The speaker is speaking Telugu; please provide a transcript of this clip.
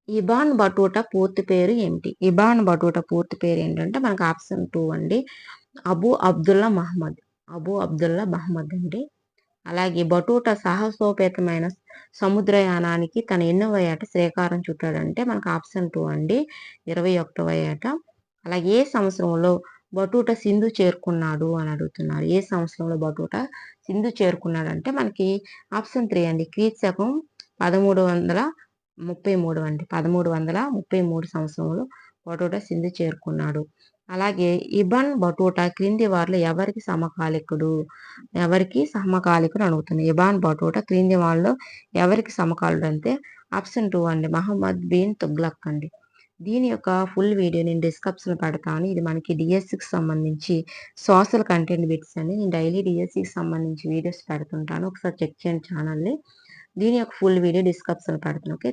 ఇబాన్ బటూటా పూర్తి పేరు ఏమిటి? ఇబాన్ బటూటా పూర్తి పేరు ఏంటంటే మనకు ఆప్షన్ 2 అండి. అబూ అబ్దుల్లా మహ్మద్. అబూ అబ్దుల్లా మహ్మద్ అండి. అలాగే బటూటా సాహసోపేతమైన సముద్రయానానికి తన ఎన్నవ ఏట శ్రీకారం చుట్టాడంటే మనకు ఆప్షన్ 2 అండి. 21వ ఏట. అలాగే ఏ సంవత్సరంలో బటూటా సింధు చేరుకున్నాడు అని అడుగుతున్నారు. ఏ సంవత్సరంలో బటూటా సింధు చేరుకున్నాడంటే మనకి ఆప్షన్ 3 అండి. క్రీస్తు శకం 1333 అండి. 1333 సంవత్సరంలో బటూటా సింధు చేరుకున్నాడు. అలాగే ఇబన్ బటూటా క్రింది వారిలో ఎవరికి సమకాలికుడు అడుగుతుంది. ఇబాన్ బటూటా క్రింది వాళ్ళలో ఎవరికి సమకాలుడు అంటే ఆప్షన్ 2 అండి. మహమ్మద్ బిన్ తుగ్లక్ అండి. దీని యొక్క ఫుల్ వీడియో నేను డిస్క్రిప్షన్లో పెడతాను. ఇది మనకి డిఎస్సికి సంబంధించి సోషల్ కంటెంట్ బిట్స్ అని నేను డైలీ డిఎస్సికి సంబంధించి వీడియోస్ పెడుతుంటాను. ఒకసారి చెక్ చేయండి ఛానల్ని. దీని యొక్క ఫుల్ వీడియో డిస్క్రిప్షన్లో పెడతాను. ఓకే.